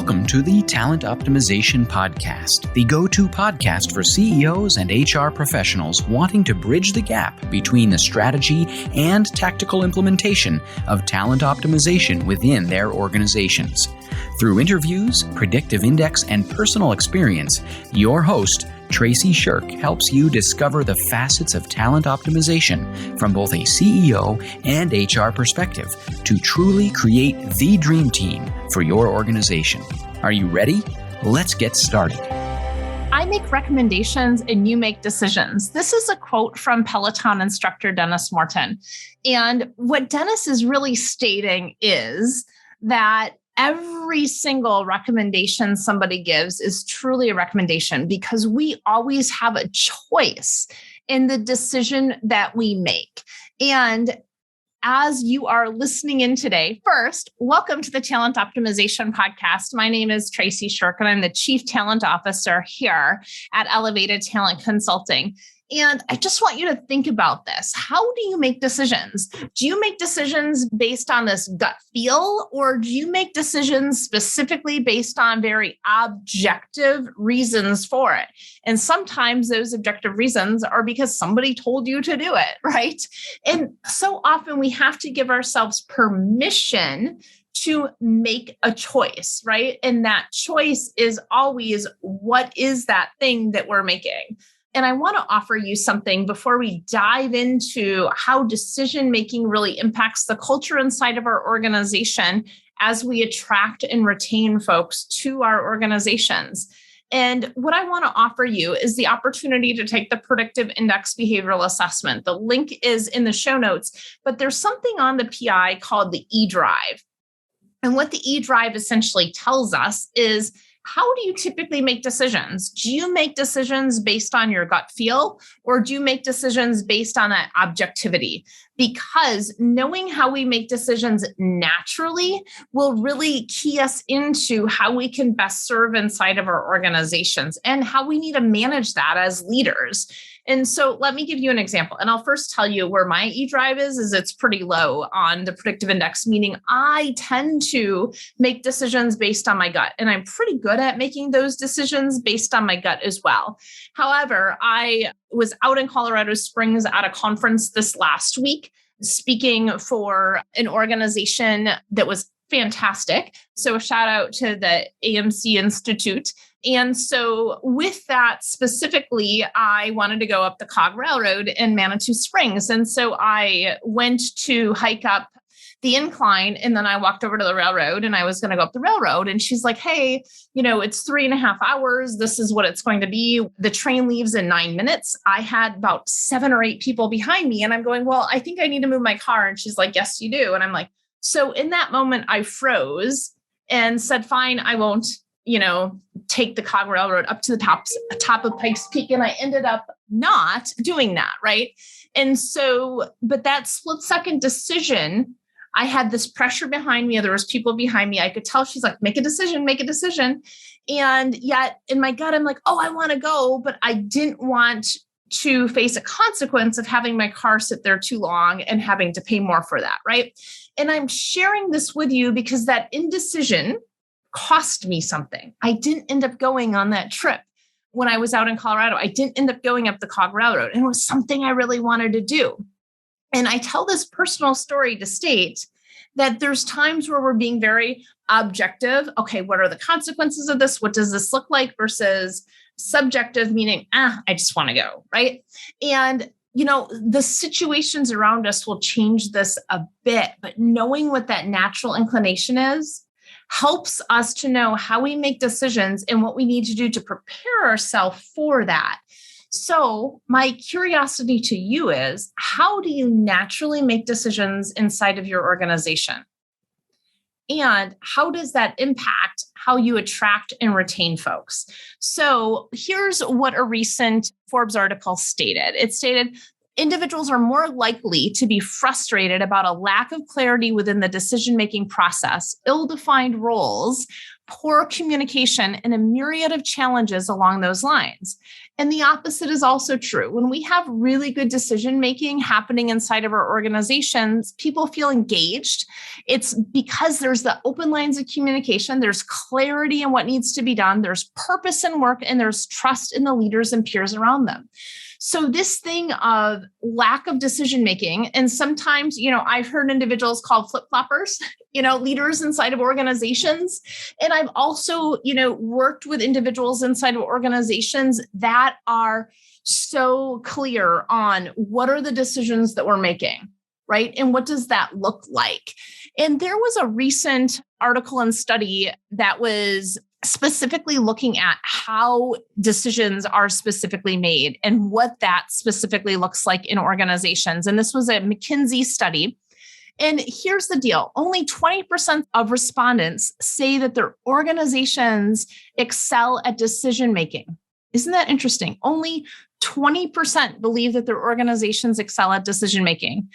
Welcome to the Talent Optimization Podcast, the go-to podcast for CEOs and HR professionals wanting to bridge the gap between the strategy and tactical implementation of talent optimization within their organizations. Through interviews, predictive index, and personal experience, your host, Traci Scherck, helps you discover the facets of talent optimization from both a CEO and HR perspective to truly create the dream team for your organization. Are you ready? Let's get started. I make recommendations and you make decisions. This is a quote from Peloton instructor Dennis Morton. And what Dennis is really stating is that every single recommendation somebody gives is truly a recommendation because we always have a choice in the decision that we make. And as you are listening in today, first, welcome to the Talent Optimization Podcast. My name is Traci Scherck, and I'm the Chief Talent Officer here at Elevated Talent Consulting. And I just want you to think about this. How do you make decisions? Do you make decisions based on this gut feel, or do you make decisions specifically based on very objective reasons for it? And sometimes those objective reasons are because somebody told you to do it, right? And so often we have to give ourselves permission to make a choice, right? And that choice is always, what is that thing that we're making? And I want to offer you something before we dive into how decision-making really impacts the culture inside of our organization as we attract and retain folks to our organizations. And what I want to offer you is the opportunity to take the Predictive Index Behavioral Assessment. The link is in the show notes, but there's something on the PI called the E-Drive. And what the E-Drive essentially tells us is, how do you typically make decisions? Do you make decisions based on your gut feel, or do you make decisions based on that objectivity? Because knowing how we make decisions naturally will really key us into how we can best serve inside of our organizations and how we need to manage that as leaders. And so let me give you an example. And I'll first tell you where my E-Drive is it's pretty low on the predictive index, meaning I tend to make decisions based on my gut. And I'm pretty good at making those decisions based on my gut as well. However, I was out in Colorado Springs at a conference this last week, speaking for an organization that was fantastic. So a shout out to the AMC Institute. And so with that specifically, I wanted to go up the Cog Railroad in Manitou Springs. And so I went to hike up the incline, and then I walked over to the railroad and I was going to go up the railroad. And she's like, hey, it's 3.5 hours. This is what it's going to be. The train leaves in 9 minutes. I had about 7 or 8 people behind me. And I'm going, well, I think I need to move my car. And she's like, yes, you do. And I'm like, so in that moment, I froze and said, fine, I won't, take the Cog Railroad up to the top of Pikes Peak. And I ended up not doing that, right? And so, but that split second decision, I had this pressure behind me. There was people behind me. I could tell she's like, make a decision, make a decision. And yet in my gut, I'm like, oh, I want to go, but I didn't want to face a consequence of having my car sit there too long and having to pay more for that, right? And I'm sharing this with you because that indecision cost me something. I didn't end up going on that trip. When I was out in Colorado, I didn't end up going up the Cog Railroad, and it was something I really wanted to do. And I tell this personal story to state that there's times where we're being very objective. Okay, what are the consequences of this? What does this look like? Versus subjective, meaning, I just want to go, right? And the situations around us will change this a bit, but knowing what that natural inclination is helps us to know how we make decisions and what we need to do to prepare ourselves for that. So my curiosity to you is, how do you naturally make decisions inside of your organization? And how does that impact how you attract and retain folks? So here's what a recent Forbes article stated. It stated, Individuals are more likely to be frustrated about a lack of clarity within the decision-making process, ill-defined roles, poor communication, and a myriad of challenges along those lines. And the opposite is also true. When we have really good decision-making happening inside of our organizations, people feel engaged. It's because there's the open lines of communication, there's clarity in what needs to be done, there's purpose in work, and there's trust in the leaders and peers around them. So this thing of lack of decision-making, and sometimes, I've heard individuals called flip-floppers, leaders inside of organizations. And I've also, worked with individuals inside of organizations that are so clear on what are the decisions that we're making, right? And what does that look like? And there was a recent article and study that was specifically looking at how decisions are specifically made and what that specifically looks like in organizations. And this was a McKinsey study. And here's the deal. Only 20% of respondents say that their organizations excel at decision-making. Isn't that interesting? Only 20% believe that their organizations excel at decision-making.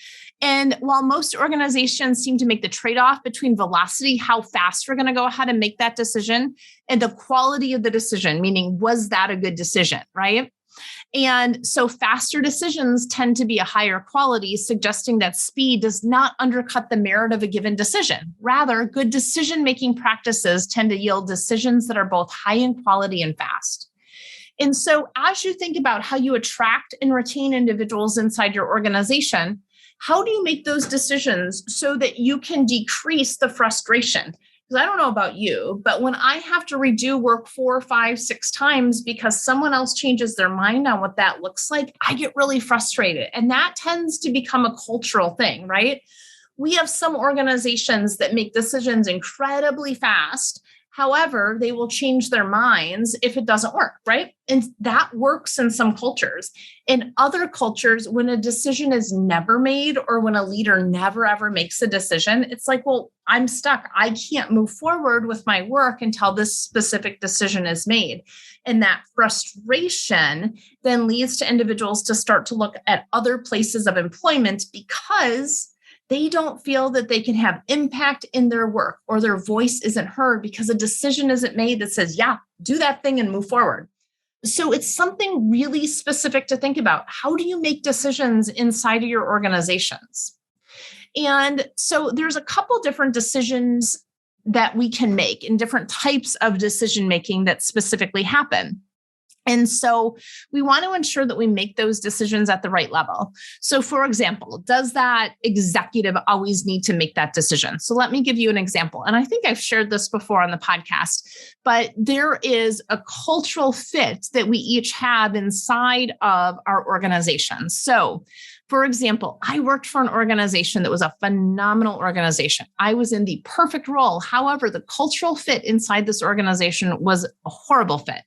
And while most organizations seem to make the trade-off between velocity, how fast we're going to go ahead and make that decision, and the quality of the decision, meaning was that a good decision, right? And so faster decisions tend to be a higher quality, suggesting that speed does not undercut the merit of a given decision. Rather, good decision-making practices tend to yield decisions that are both high in quality and fast. And so as you think about how you attract and retain individuals inside your organization, how do you make those decisions so that you can decrease the frustration? Because I don't know about you, but when I have to redo work 4, 5, 6 times because someone else changes their mind on what that looks like, I get really frustrated. And that tends to become a cultural thing, right? We have some organizations that make decisions incredibly fast. However, they will change their minds if it doesn't work, right? And that works in some cultures. In other cultures, when a decision is never made or when a leader never ever makes a decision, it's like, well, I'm stuck. I can't move forward with my work until this specific decision is made. And that frustration then leads to individuals to start to look at other places of employment because they don't feel that they can have impact in their work or their voice isn't heard because a decision isn't made that says, yeah, do that thing and move forward. So it's something really specific to think about. How do you make decisions inside of your organizations? And so there's a couple different decisions that we can make and different types of decision making that specifically happen. And so we want to ensure that we make those decisions at the right level. So for example, does that executive always need to make that decision? So let me give you an example. And I think I've shared this before on the podcast, but there is a cultural fit that we each have inside of our organization. So for example, I worked for an organization that was a phenomenal organization. I was in the perfect role. However, the cultural fit inside this organization was a horrible fit.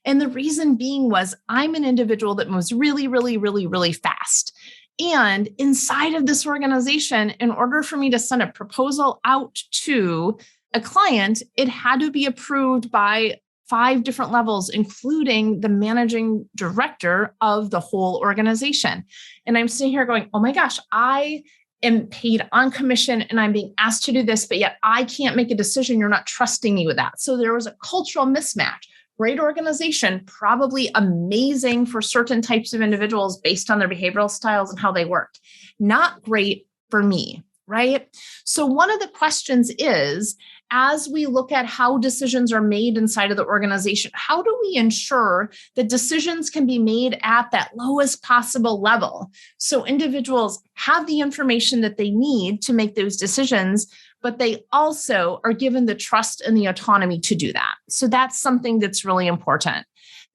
And the reason being was I'm an individual that moves really, really, really, really fast. And inside of this organization, in order for me to send a proposal out to a client, it had to be approved by 5 different levels, including the managing director of the whole organization. And I'm sitting here going, oh my gosh, I am paid on commission and I'm being asked to do this, but yet I can't make a decision. You're not trusting me with that. So there was a cultural mismatch. Great organization, probably amazing for certain types of individuals based on their behavioral styles and how they work. Not great for me, right? So one of the questions is, as we look at how decisions are made inside of the organization, how do we ensure that decisions can be made at that lowest possible level so individuals have the information that they need to make those decisions, but they also are given the trust and the autonomy to do that? So that's something that's really important.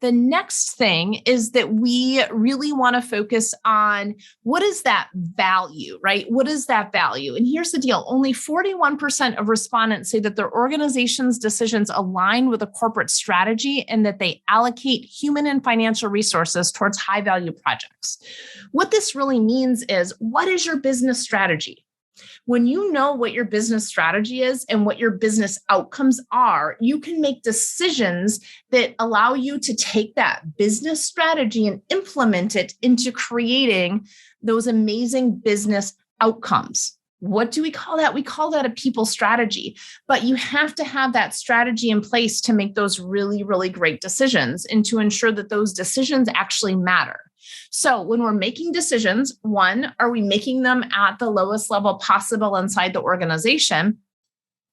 The next thing is that we really want to focus on what is that value, right? What is that value? And here's the deal. Only 41% of respondents say that their organization's decisions align with a corporate strategy and that they allocate human and financial resources towards high value projects. What this really means is, what is your business strategy? When you know what your business strategy is and what your business outcomes are, you can make decisions that allow you to take that business strategy and implement it into creating those amazing business outcomes. What do we call that? We call that a people strategy. But you have to have that strategy in place to make those really, really great decisions and to ensure that those decisions actually matter. So when we're making decisions, one, are we making them at the lowest level possible inside the organization?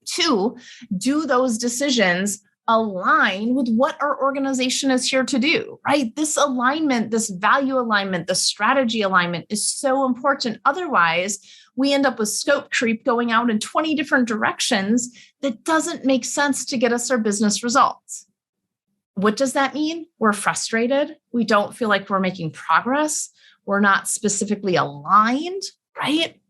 Two, do those decisions align with what our organization is here to do, right? This alignment, this value alignment, the strategy alignment is so important. Otherwise, we end up with scope creep going out in 20 different directions that doesn't make sense to get us our business results. What does that mean? We're frustrated. We don't feel like we're making progress. We're not specifically aligned, right?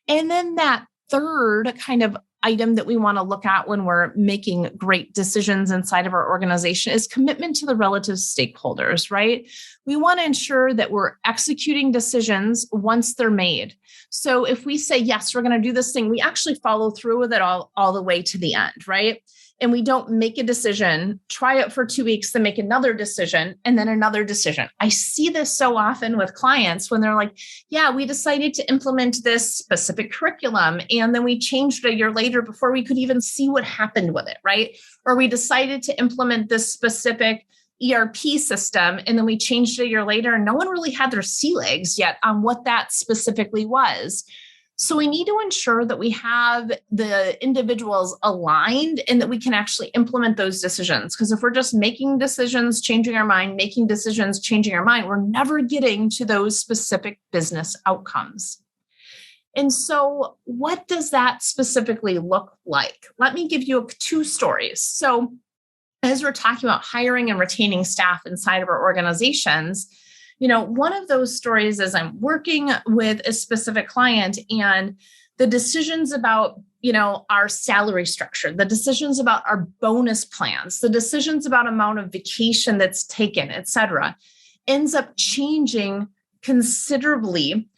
And then that third kind of item that we want to look at when we're making great decisions inside of our organization is commitment to the relative stakeholders, right? We want to ensure that we're executing decisions once they're made. So if we say, yes, we're going to do this thing, we actually follow through with it all the way to the end, right? And we don't make a decision, try it for 2 weeks, then make another decision, and then another decision. I see this so often with clients when they're like, yeah, we decided to implement this specific curriculum, and then we changed it a year later before we could even see what happened with it, right? Or we decided to implement this specific ERP system, and then we changed it a year later, and no one really had their sea legs yet on what that specifically was. So we need to ensure that we have the individuals aligned and that we can actually implement those decisions. Because if we're just making decisions, changing our mind, making decisions, changing our mind, we're never getting to those specific business outcomes. And so what does that specifically look like? Let me give you 2 stories. So as we're talking about hiring and retaining staff inside of our organizations, one of those stories is I'm working with a specific client and the decisions about, our salary structure, the decisions about our bonus plans, the decisions about amount of vacation that's taken, et cetera, ends up changing considerably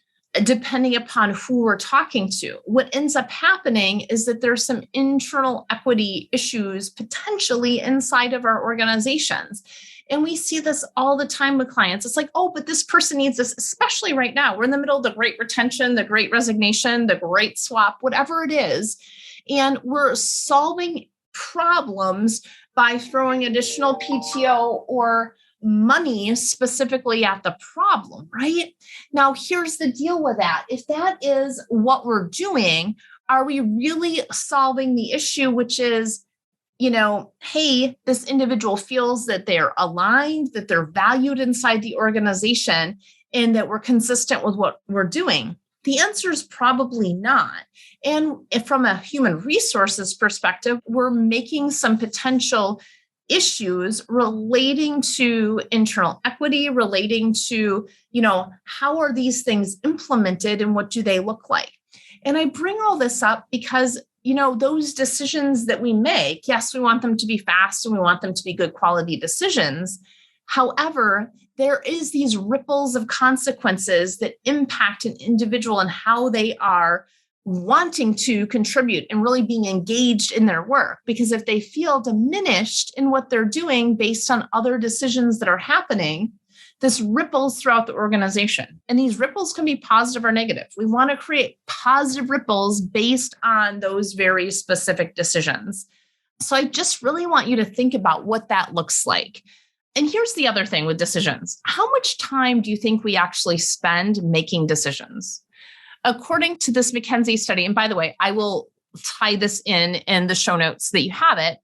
depending upon who we're talking to. What ends up happening is that there's some internal equity issues potentially inside of our organizations. And we see this all the time with clients. It's like, oh, but this person needs this, especially right now. We're in the middle of the great retention, the great resignation, the great swap, whatever it is. And we're solving problems by throwing additional PTO or money specifically at the problem, right? Now, here's the deal with that. If that is what we're doing, are we really solving the issue, which is, hey, this individual feels that they're aligned, that they're valued inside the organization, and that we're consistent with what we're doing? The answer is probably not. And if from a human resources perspective, we're making some potential issues relating to internal equity, relating to, how are these things implemented and what do they look like? And I bring all this up because those decisions that we make, yes, we want them to be fast and we want them to be good quality decisions. However, there is these ripples of consequences that impact an individual and how they are wanting to contribute and really being engaged in their work. Because if they feel diminished in what they're doing based on other decisions that are happening, this ripples throughout the organization. And these ripples can be positive or negative. We want to create positive ripples based on those very specific decisions. So I just really want you to think about what that looks like. And here's the other thing with decisions. How much time do you think we actually spend making decisions? According to this McKinsey study, and by the way, I will tie this in the show notes so that you have it,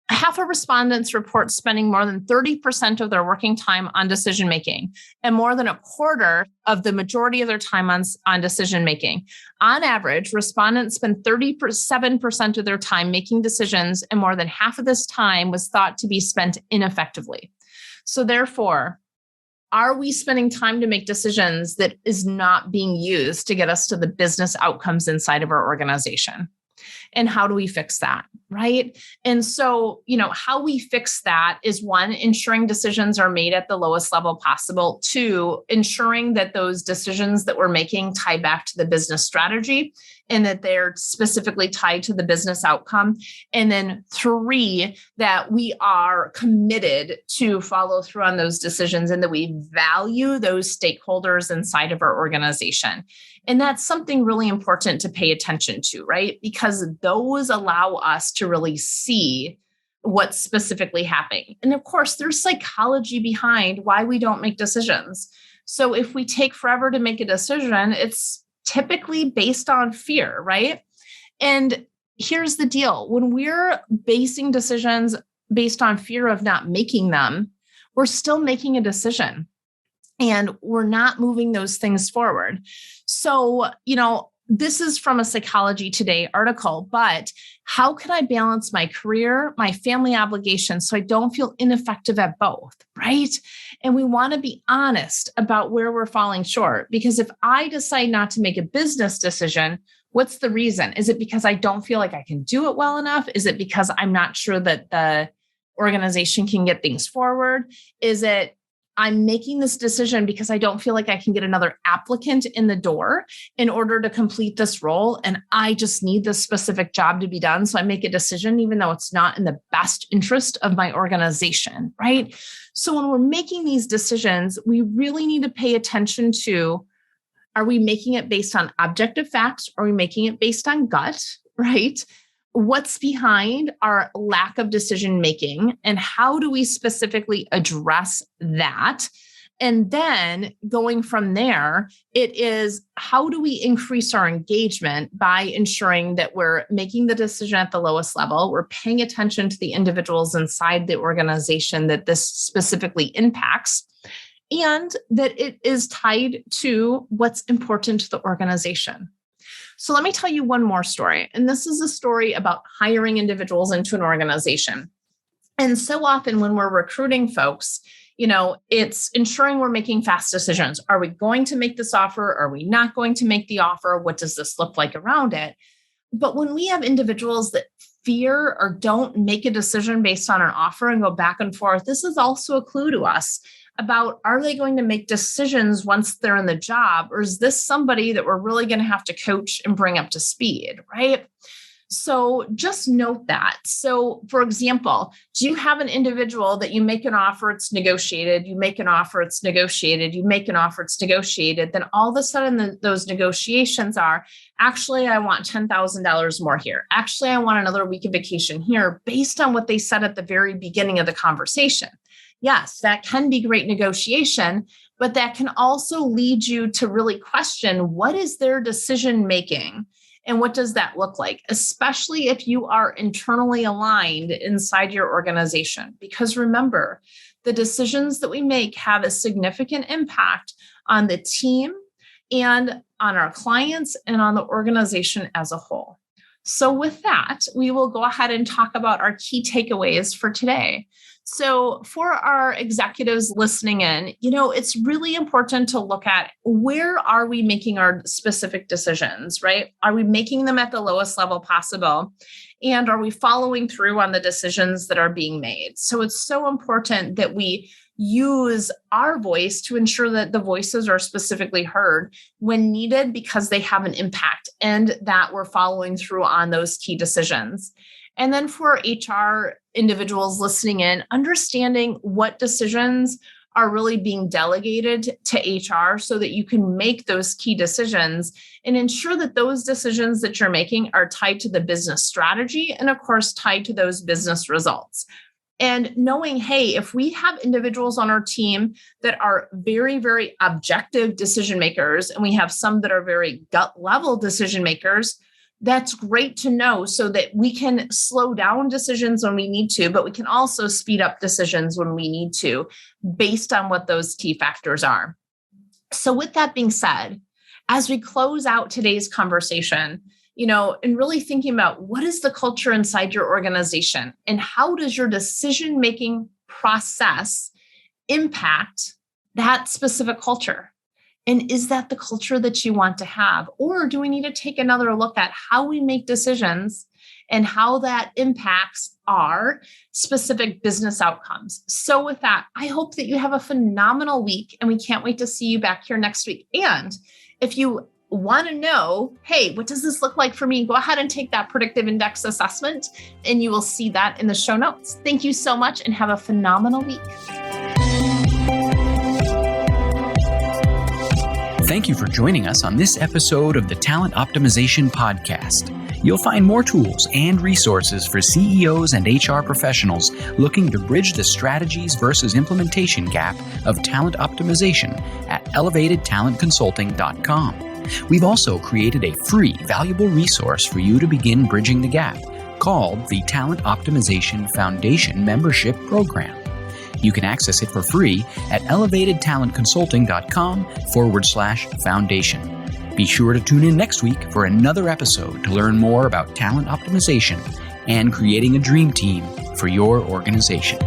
half of respondents report spending more than 30% of their working time on decision-making and more than a quarter of the majority of their time on decision-making. On average, respondents spend 37% of their time making decisions, and more than half of this time was thought to be spent ineffectively. So therefore, are we spending time to make decisions that is not being used to get us to the business outcomes inside of our organization? And how do we fix that, right? And so, how we fix that is 1, ensuring decisions are made at the lowest level possible. 2, ensuring that those decisions that we're making tie back to the business strategy. and that they're specifically tied to the business outcome. And then 3, that we are committed to follow through on those decisions and that we value those stakeholders inside of our organization. And that's something really important to pay attention to, right? Because those allow us to really see what's specifically happening. And of course, there's psychology behind why we don't make decisions. So if we take forever to make a decision, it's typically based on fear, right? And here's the deal. When we're basing decisions based on fear of not making them, we're still making a decision and we're not moving those things forward. So, this is from a Psychology Today article, but how can I balance my career, my family obligations, so I don't feel ineffective at both, right? And we want to be honest about where we're falling short, because if I decide not to make a business decision, what's the reason? Is it because I don't feel like I can do it well enough? Is it because I'm not sure that the organization can get things forward? Is it I'm making this decision because I don't feel like I can get another applicant in the door in order to complete this role, and I just need this specific job to be done. So I make a decision, even though it's not in the best interest of my organization, right? So when we're making these decisions, we really need to pay attention to, are we making it based on objective facts? Are we making it based on gut, right? What's behind our lack of decision making, and how do we specifically address that? And then going from there, it is how do we increase our engagement by ensuring that we're making the decision at the lowest level, we're paying attention to the individuals inside the organization that this specifically impacts, and that it is tied to what's important to the organization. So let me tell you one more story. And this is a story about hiring individuals into an organization. And so often when we're recruiting folks, it's ensuring we're making fast decisions. Are we going to make this offer? Are we not going to make the offer? What does this look like around it? But when we have individuals that fear or don't make a decision based on an offer and go back and forth, this is also a clue to us about, are they going to make decisions once they're in the job? Or is this somebody that we're really going to have to coach and bring up to speed, right? So just note that. So for example, do you have an individual that you make an offer, it's negotiated, you make an offer, it's negotiated, you make an offer, it's negotiated, then all of a sudden those negotiations are, actually, I want $10,000 more here. Actually, I want another week of vacation here, based on what they said at the very beginning of the conversation. Yes, that can be great negotiation, but that can also lead you to really question, what is their decision making and what does that look like, especially if you are internally aligned inside your organization? Because remember, the decisions that we make have a significant impact on the team and on our clients and on the organization as a whole. So with that, we will go ahead and talk about our key takeaways for today. So for our executives listening in, it's really important to look at, where are we making our specific decisions, right? Are we making them at the lowest level possible? And are we following through on the decisions that are being made? So it's so important that we use our voice to ensure that the voices are specifically heard when needed, because they have an impact, and that we're following through on those key decisions. And then for HR individuals listening in, understanding what decisions are really being delegated to HR so that you can make those key decisions and ensure that those decisions that you're making are tied to the business strategy and, of course, tied to those business results. And knowing, hey, if we have individuals on our team that are very, very objective decision makers, and we have some that are very gut level decision makers, that's great to know so that we can slow down decisions when we need to, but we can also speed up decisions when we need to, based on what those key factors are. So with that being said, as we close out today's conversation, and really thinking about, what is the culture inside your organization, and how does your decision-making process impact that specific culture? And is that the culture that you want to have? Or do we need to take another look at how we make decisions and how that impacts our specific business outcomes? So with that, I hope that you have a phenomenal week, and we can't wait to see you back here next week. And if you want to know, hey, what does this look like for me? Go ahead and take that predictive index assessment, and you will see that in the show notes. Thank you so much and have a phenomenal week. Thank you for joining us on this episode of the Talent Optimization Podcast. You'll find more tools and resources for CEOs and HR professionals looking to bridge the strategies versus implementation gap of talent optimization at elevatedtalentconsulting.com. We've also created a free, valuable resource for you to begin bridging the gap called the Talent Optimization Foundation Membership Program. You can access it for free at elevatedtalentconsulting.com/foundation. Be sure to tune in next week for another episode to learn more about talent optimization and creating a dream team for your organization.